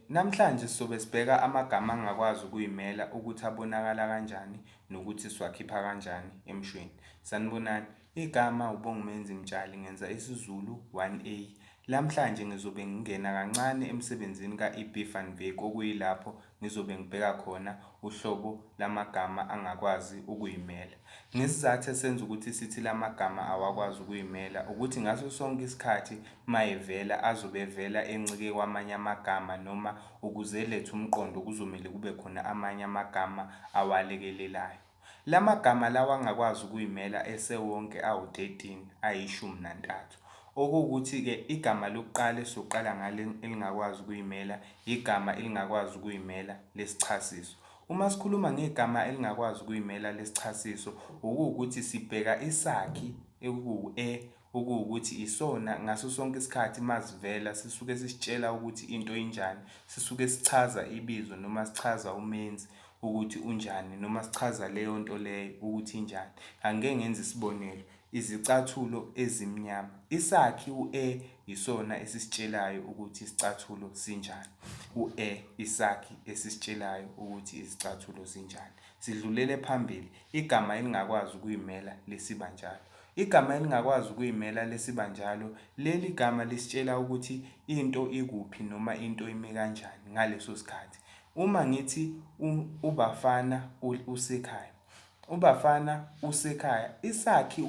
Namhlanje sobe sibheka amagama angakwazi ukuyimela ukuthi abonakala kanjani nokuthi siwakhipha kanjani emshweni. Sanibonani, igama ubongumenzi mtshali ngenza isiZulu 1A. Namhlanje ngizobe ngingena kancane emsebenzini ka-EB van Wyk okuyilapho ngizobe ngibheka khona uhlobo lamagama angakwazi ukuyimela. Ngesizathu esenza ukuthi sithi lamagama awakwazi ukuyimela ukuthi ngaso sonke isikhathi mayevela azobe evela encike kwamanye amagama noma ukuze lethe umqondo kuzomela kube khona amanye amagama awalekelelayo. Lamagama lawa angakwazi ukuyimela esewonke awu-13 ayishumi nantathu. Okuwukuthi-ke igama lokuqala soqala ngale elingakwazi ukuyimela igama elingakwazi ukuyimela lesichasiso. Uma sikhuluma ngegama elingakwazi ukuyimela lesichasiso ukuwukuthi sibheka isakhi okuwukuthi isona ngaso sonke isikhathi masivela sisuke sisitshela ukuthi into injani, sisuke sichaza ibizo noma sichaza umenzi ukuthi unjani noma sichaza leyo nto leyo ukuthi injani. Angeke ngenze isibonelo, izicathulo ezimnyama. Isakhi isona esisitshelayo ukuthi isicathulo sinjani. Isakhi esisitshelayo ukuthi izicathulo zinjani. Sidlulele phambili, igama elingakwazi ukuyimela lesibanjalo. Igama elingakwazi ukuyimela lesibanjalo, leli gama lisitshela ukuthi into ikuphi noma into ime kanjani ngaleso sikhathi. Uma ngithi ubafana usekhaya, ubafana usekhaya, isakhi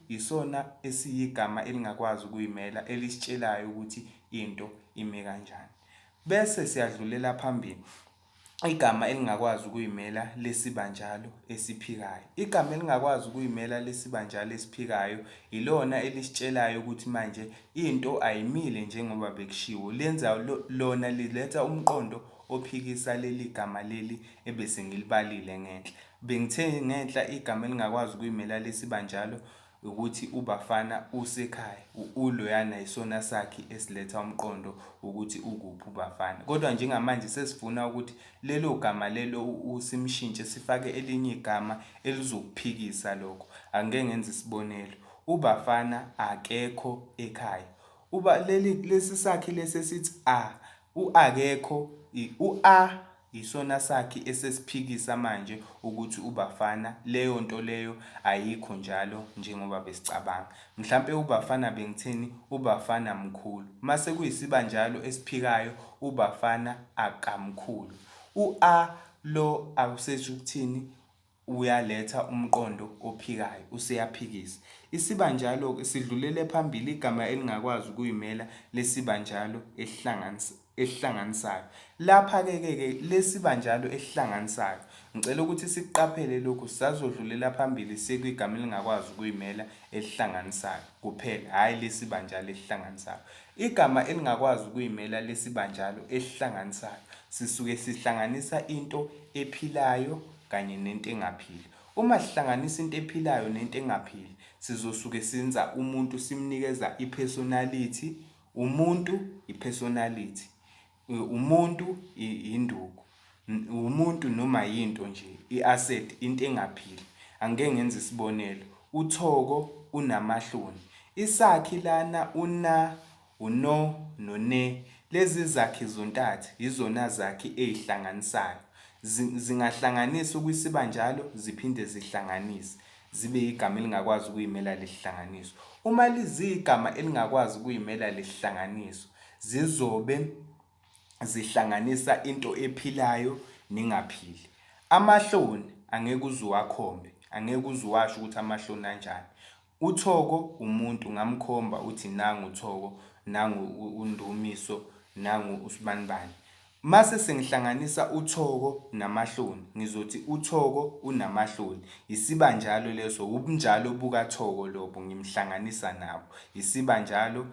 isona esiyigama elingakwazi ukuyimela elisitshelayo ukuthi into ime kanjani. Bese siyadlulela phambili, igama elingakwazi ukuyimela lesibanjalo esiphikayo. Igama elingakwazi ukuyimela lesibanjalo esiphikayo ilona elisitshelayo ukuthi manje into ayimile njengoba bekushiwo, lenza lona liletha umqondo ophikisa leli gama leli ebese ngilibalile ngenhla. Bengithe ngenhla igama elingakwazi ukuyimela lesibanjalo ukuthi ubafana usekhaya, loyana isona sakhi esiletha umqondo ukuthi ukuphi ubafana. Kodwa njengamanje sesifuna ukuthi lelo gama lelo usimshintshe sifake elinye igama elizokuphikisa lokho. Angeke ngenze isibonelo, ubafana akekho ekhaya. Lesi sakhi lesisithi akekho, isona sakhi esesiphikisa manje ukuthi ubafana leyo nto leyo ayikho njalo njengoba besicabanga. Mhlambe ubafana bengitheni, ubafana mkhulu. Mase kuyisibanjalo esiphikayo, ubafana akamkhulu. Lo awusethi ukuthini, uyaletha umqondo ophikayo, useyaphikisa. Isibanjalo sidlulele phambili, igama elingakwazi ukuyimela lesibanjalo esihlanganisayo. Lapha-ke lesibanjalo esihlanganisayo, ngicela ukuthi siqaphele lokhu, sisazodlulela phambili sekuyigama elingakwazi ukuyimela esihlanganisayo kuphela, hhayi lesibanjalo esihlanganisayo. Igama elingakwazi ukuyimela lesibanjalo esihlanganisayo sisuke sihlanganisa into ephilayo kanye nento engaphili. Uma sihlanganisa into ephilayo nento engaphili, sizosuke senza umuntu, simnikeza ipersonality. Umuntu ipersonality, umuntu induku, umuntu noma yinto nje, i-asset, into engaphili. Angeke ngenze isibonelo, uthoko unamahloni. Isakhi lana uno none, lezi zakhi zontathu izona zakhi ezihlanganisayo. Zingahlanganisa kwisibanjalo ziphinde zihlanganise zibe igama elingakwazi ukuyimela lesihlanganiso. Uma lizigama elingakwazi ukuyimela lesihlanganiso, zizobe zihlanganisa into ephilayo nengaphili. Amahloni angeke uzuwakhombe, angeke uzuwasho ukuthi amahloni anjani. Uthoko umuntu, ngamkhomba uthi nangu uthoko, nangu undumiso, nangu usibanibani. Mase sengihlanganisa uthoko namahloni, ngizothi uthoko unamahloni. Isibanjalo leso, ubunjalo bukathoko lobo ngimhlanganisa nabo. Isibanjalo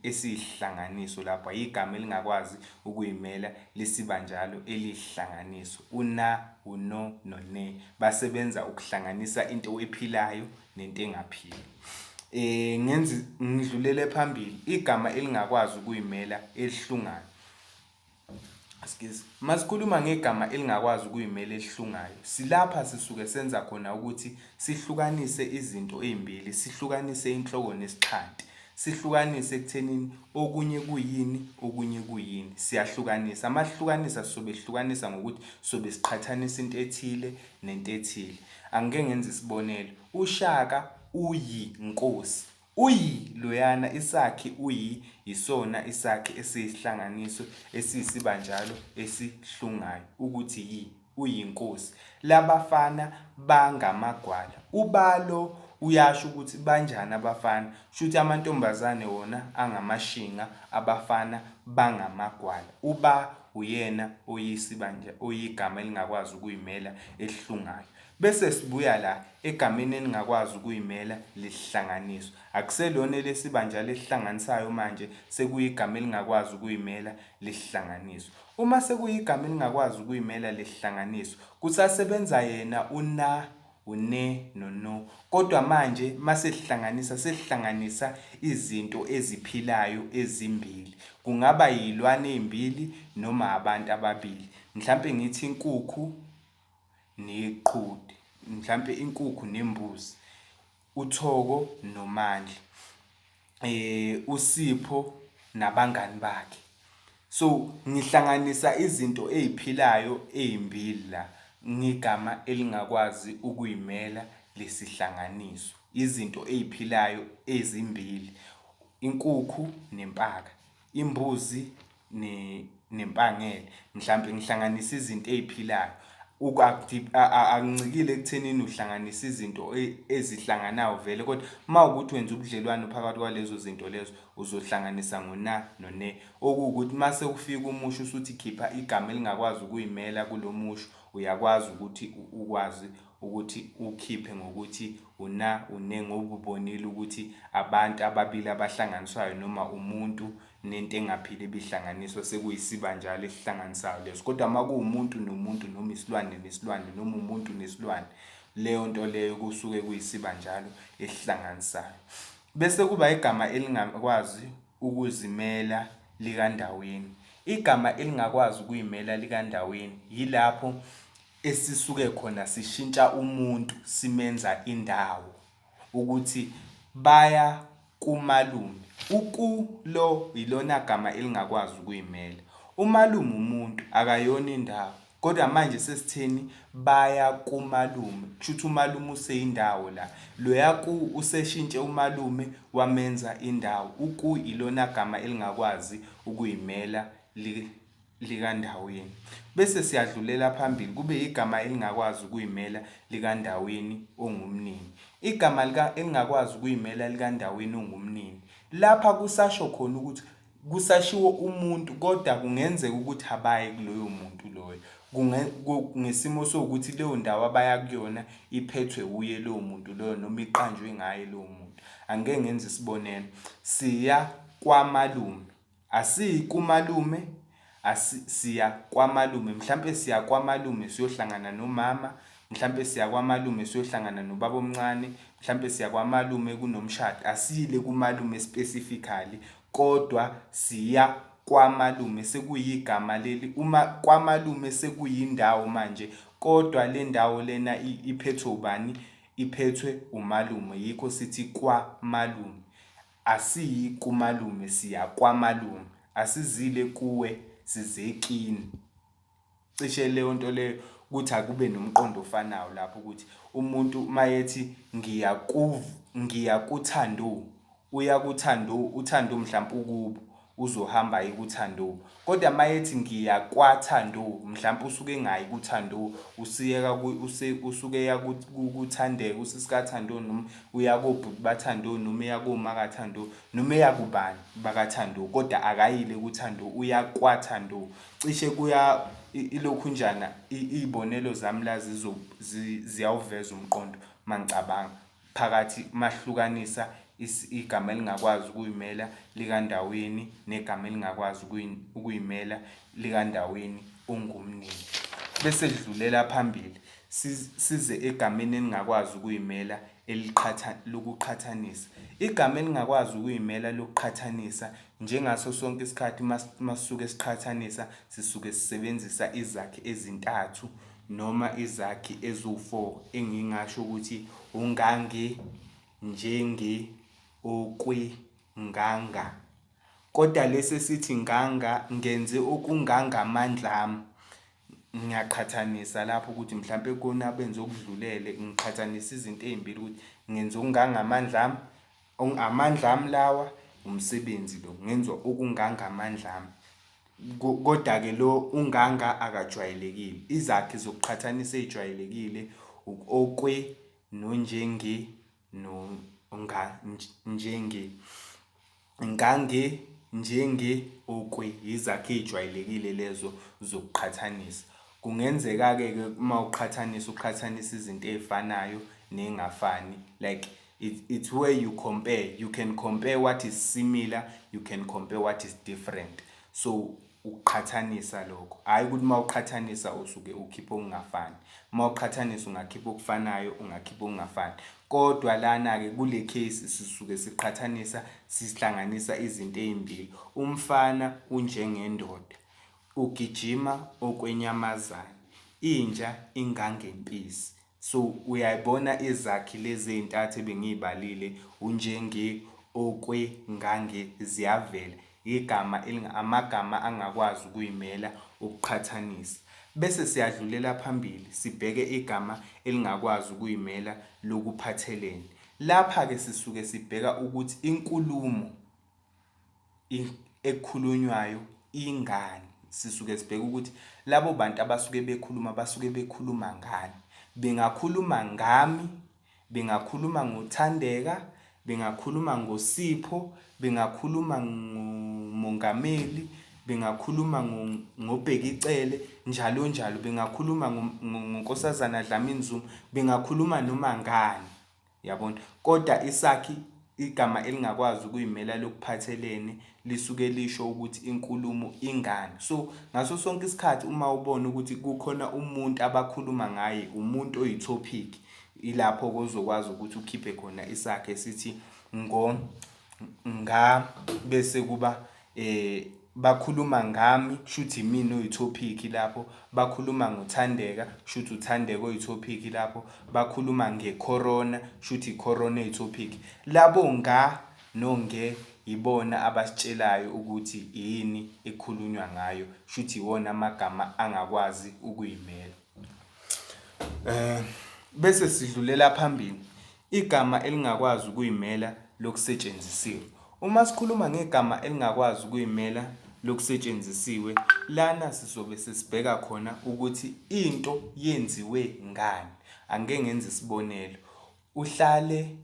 esihlanganiso lapha, igama elingakwazi ukuyimela lesibanjalo elihlanganiso. Uno none basebenza ukuhlanganisa into ephilayo nento engaphili. Ngidlulele phambili, igama elingakwazi ukuyimela elihlungayo. Masikhuluma ngegama elingakwazi ukuyimela elihlungayo, silapha sisuke senza khona ukuthi sihlukanise izinto ezimbili, sihlukanise inhloko nesixhanti. sihlukanise ekuthenini okunye kuyini okunye kuyini. Siyahlukanisa, masihlukanisa sobe sihlukanisa ngokuthi sobe siqhathanisa into ethile nento ethile. Angike ngenze isibonelo, uShaka uyinkosi. Uyi loyana isakhi uyi isona isakhi esiyihlanganiso esiyisibanjalo esihlungayo ukuthi uyinkosi. Labafana bangamagwala. Ubalo uyasho ukuthi banjani abafana, shuthi amantombazane wona angamashinga, abafana bangamagwala. Uba uyena oyigama elingakwazi ukuyimela elihlungayo. Bese sibuya la egameni elingakwazi ukuyimela lihlanganiso. Akuselona lesibanjalo esihlanganisayo manje, sekuyigama elingakwazi ukuyimela lihlanganiso. Uma sekuyigama elingakwazi ukuyimela lihlanganiso, kusasebenza yena una, une no. Kodwa manje mase sihlanganisa izinto eziphilayo ezimbili. Kungaba yilwane ezimbili noma abantu ababili. Mhlambe ngithi inkukhu neqhude, mhlambe inkukhu nembuzi, uThoko noMandla, uSipho nabangani bakhe. So ngihlanganisa izinto eziphilayo ezimbili la ngigama elingakwazi ukuyimela lesihlanganiso. Izinto eziphilayo ezimbili, inkukhu nempaka, imbuzi nempangele. Mhlambe ngihlanganisa izinto eziphilayo. Akuncikile ekuthenini uhlanganisa izinto ezihlanganayo vele, kodwa mawukuthi wenza ubudlelwano phakathi kwalezo zinto lezo uzohlanganisa ngona none. Okuwukuthi mase ufika umusho usuthi khipha igama elingakwazi ukuyimela kulo musho, uyakwazi ukuthi ukhiphe ngokuthi una, une, ngoba ubonile ukuthi abantu ababili abahlanganiswayo noma umuntu nento engaphili ebihlanganiswa sekuyisibanjalo esihlanganisayo leso. Kodwa makuwumuntu nomuntu noma isilwane nesilwane noma umuntu nesilwane, leyo nto leyo kusuke kuyisibanjalo esihlanganisayo. Bese kuba igama elingakwazi ukuzimela likandaweni. Igama elingakwazi ukuyimela likandaweni yilapho esisuke khona sishintsha umuntu simenza indawo, ukuthi baya kumalume. Ukulo ilona gama elingakwazi ukuyimela. Umalume umuntu akayona indawo, kodwa manje sesitheni baya kumalume, kushuthi umalume useyindawo la. Loyaku useshintshe umalume wamenza indawo. Uku ilona gama elingakwazi ukuyimela likandaweni. Bese siyadlulela phambili kube igama elingakwazi ukuyimela likandaweni ongumnini. Igama elingakwazi ukuyimela likandaweni ongumnini, lapha kusasho khona ukuthi kusashiwo umuntu, kodwa kungenzeka ukuthi abaye kuloyo muntu loyo. Ngesimo sokuthi leyo ndawo abaya kuyona iphethwe uye lowo muntu loyo noma iqanjwe ngaye lowo muntu. Angeke ngenze isibonelo, siya kwamalume, asiyi kumalume, siya kwamalume. Mhlambe siya kwamalume siyohlangana nomama, mhlambe siya kwamalume siyohlangana nobaba omncane, mhlambe siya kwamalume kunomshado. Asiyile kumalume specifically, kodwa siya kwamalume. Sekuyigama leli, uma kwamalume sekuyindawo manje, kodwa le ndawo lena iphethwe ubani? Iphethwe umalume. Yikho sithi kwamalume. Asiyi kumalume, siya kwamalume. Asizile kuwe, sizekini. Cishe leyo nto leyo ukuthi akube nomqondo ofanayo lapho, ukuthi umuntu mayethi ngiya kuThando, uya kuThando, uThando mhlawumbe ukubo uzohamba ikuThando. Kodwa mayethi ngiya kwaThando, mhlawumbe usuke engayi kuThando, usuke ya kuThandeka, usisikaThando, noma uya kobhuti baThando, noma uya komakaThando, noma uya kubani bakaThando, kodwa akayile kuThando, uya kwaThando. Cishe kuya ilokhu njana izibonelo zami la ziyawuveza umqondo mangicabanga phakathi mahlukanisa igama elingakwazi ukuyimela likandaweni negama elingakwazi ukuyimela likandaweni ongumnini. Bese sidlulela phambili size egameni elingakwazi ukuyimela lokuqhathanisa. Igama elingakwazi ukuyimela lokuqhathanisa, njengaso sonke isikhathi masisuke siqhathanisa, sisuke sisebenzisa izakhi ezintathu noma izakhi ezu4 engingasho ukuthi ungange, njenge, okwe, nganga. Kodwa lese sithi nganga ngenze okungangamandla ami. Ngiyaqhathanisa lapho ukuthi mhlambe kona benze okudlulele, ngiqhathanisa izinto ezimbili ukuthi ngenze okungangamandla ami, amandla ami lawa umsebenzi lo ngenzwa okungangamandla ami. Kodwa ke lo unganga akajwayelekile. Izakhi zokuqhathanisa ezijwayelekile okwe nonjenge njenge, ngange, njenge, okwe, izakhi ezijwayelekile lezo zokuqhathanisa. Kungenzeka-ke uma uqhathanisa izinto ezifanayo nengafani, like it's where you compare. You can compare what is similar, you can compare what is different. So uqhathanisa lokho, hayi ukuthi uma uqhathanisa usuke ukhipha okungafani. Uma uqhathanisa ungakhipha okufanayo, ungakhipha okungafani. Kodwa lana-ke kule case sisuke siqhathanisa, sihlanganisa izinto ezimbili. Umfana unjengendoda, ugijima okwenyamazane, inja ingangempisi. So uyayibona izakhi lezi ezintathu bengizibalile, unjenge, okwe, ngange, ziyavela. Amagama angakwazi ukuyimela ukuqhathanisa. Bese siyadlulela phambili sibheke igama elingakwazi ukuyimela lokuphathelene. Lapha ke sisuke sibheka ukuthi inkulumo ekhulunywayo ingani. Sisuke sibheka ukuthi labo bantu abasuke bekhuluma ngani. Bengakhuluma ngami, bengakhuluma ngothandeka, bengakhuluma ngosipho, bengakhuluma ngomongameli, bengakhuluma ngobhekicele, njalo njalo, bengakhuluma ngonkosazana Dlamini Zuma, bengakhuluma noma ngani. Yabona? Kodwa igama elingakwazi ukuyimela lokuphathelene lisuke lisho ukuthi inkulumo ingani. So ngaso sonke isikhathi uma ubona ukuthi kukhona umuntu abakhuluma ngaye, umuntu oyitopic, ilapho kozokwazi ukuthi ukhiphe khona isakhe esithi bese kuba bakhuluma ngami, shuthi mina oyitopic lapho. Bakhuluma ngothandeka, shuthi uthandeka oyitopic lapho. Bakhuluma ngecorona, shuthi icorona eyitopic. Labo nonge ibona abasitshelayo ukuthi yini ekhulunywa ngayo, shuthi iwona amagama angakwazi ukuyimela. Bese sidlulela phambili, igama elingakwazi ukuyimela lokusetshenzisiwe. Uma sikhuluma ngegama elingakwazi ukuyimela lokusetshenzisiwe, lana sizobe sesibheka khona ukuthi into yenziwe ngani. Angeke ngenze isibonelo. Uhlale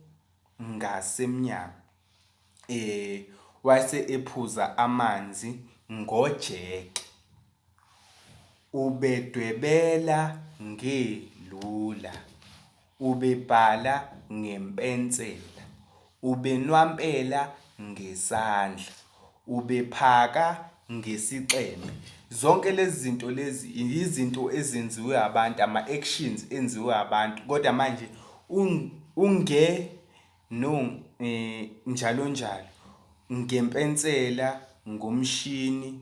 ngasemnyango, wase ephuza amanzi ngojeke. Ubedwebela ngelula, ubebhala ngempensela, ubenwampela ngesandla, ubephaka ngesiqeme. Zonke lezi zinto lezi izinto ezenziwe abantu, ama-actions enziwe abantu. Kodwa manje njalo njalo, ngempensela, ngomshini,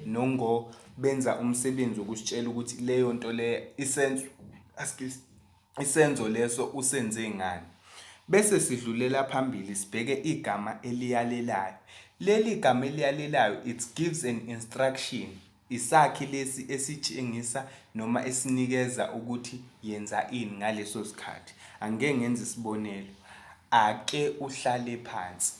nongo benza umsebenzi wokusitshela ukuthi leyo nto le isenzo leso usenze ngani. Bese sidlulela phambili sibheke igama eliyalelayo. Leli gama eliyalelayo, it gives an instruction. Isakhi lesi esitshengisa noma esinikeza ukuthi yenza ini ngaleso sikhathi. Angeke ngenze isibonelo. Ake uhlale phansi.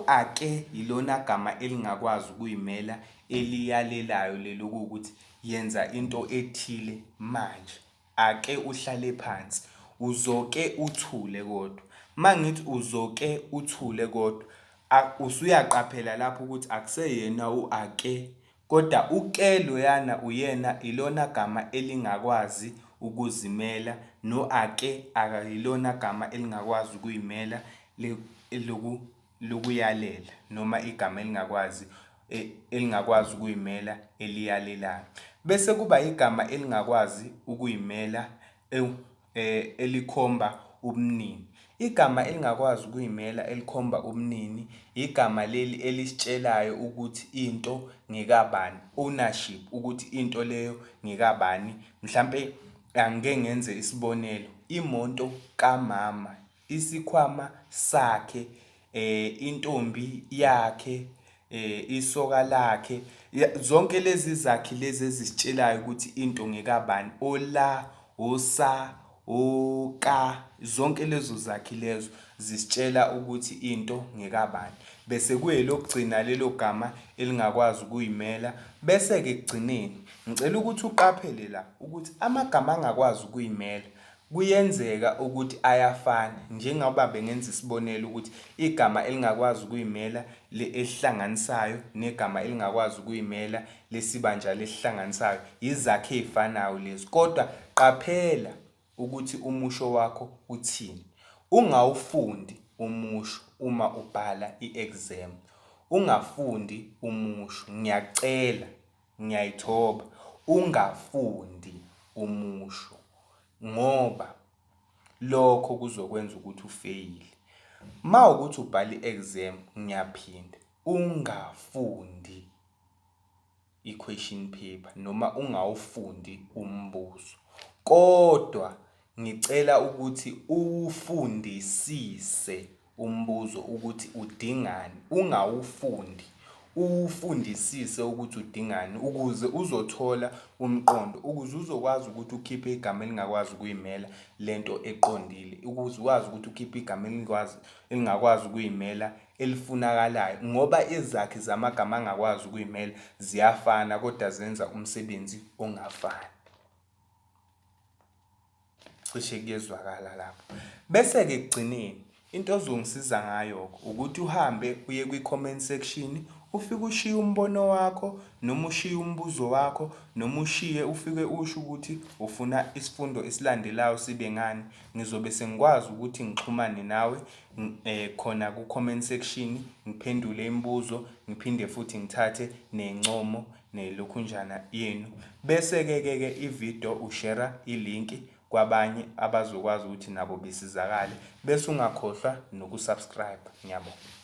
Ake ilona gama elingakwazi ukuyimela eliyalelayo lelo ukuthi yenza into ethile manje. Ake uhlale phansi. Uzoke uthule kodwa. Mangithi uzoke uthule kodwa, usuyaqaphela lapho ukuthi akuseyena ake, kodwa uke loyana uyena ilona gama elingakwazi ukuzimela. Ake akayilona gama elingakwazi ukuyimela lokuyalela, noma igama elingakwazi ukuyimela eliyalelayo. Bese kuba igama elingakwazi ukuyimela elikhomba ubunini. Igama elingakwazi ukuyimela elikhomba ubunini igama leli elisitshelayo ukuthi into ngekabani, ownership, ukuthi into leyo ngekabani. Mhlambe angeke ngenze isibonelo. Imoto kamama, isikhwama sakhe, intombi yakhe, isoka lakhe, zonke lezi zakhi lezi ezisitshelayo ukuthi into ngekabani, ola, osa, oka, zonke lezo zakhi lezo zisitshela ukuthi into ngekabani. Bese kuyelokugcina lelo gama elingakwazi ukuyimela. Bese-ke ekugcineni ngicela ukuthi uqaphele la ukuthi amagama angakwazi ukuyimela kuyenzeka ukuthi ayafana, njengoba bengenza isibonelo ukuthi igama elingakwazi ukuyimela esihlanganisayo negama elingakwazi ukuyimela lesibanjalo esihlanganisayo izakhi ezifanayo lezi. Kodwa qaphela ukuthi umusho wakho uthini. Ungawufundi umusho uma ubhala i-exam. Ungafundi umusho, ngiyacela, ngiyayithoba, ungafundi umusho, ngoba lokho kuzokwenza ukuthi ufeyile. Mawukuthi ubhala i-exam, ngiyaphinda, ungafundi i-question paper noma ungawufundi umbuzo, kodwa ngicela ukuthi uwufundisise umbuzo ukuthi udingani. Ungawufundi, uwufundisise ukuthi udingani, ukuze uzothola umqondo, ukuze uzokwazi ukuthi ukhiphe igama elingakwazi ukuyimela lento eqondile, ukuze ukwazi ukuthi ukhiphe igama elingakwazi ukuyimela elifunakalayo, ngoba izakhi zamagama angakwazi ukuyimela ziyafana kodwa zenza umsebenzi ongafani. Cishe kuyezwakala lapho. Bese-ke ekugcineni into ozongisiza ngayo ukuthi uhambe uye kwi-comment section, ufike ushiye umbono wakho noma ushiye umbuzo wakho noma ufike usho ukuthi ufuna isifundo esilandelayo sibe ngani. Ngizobe sengikwazi ukuthi ngixhumane nawe khona ku-comment section, ngiphendule imibuzo, ngiphinde futhi ngithathe nencomo nelokhunjana yenu. Bese-ke i-video ushare i-link kwabanye abazokwazi ukuthi nabo besizakale, bese ungakhohlwa nokusubscribe. Ngiyabonga.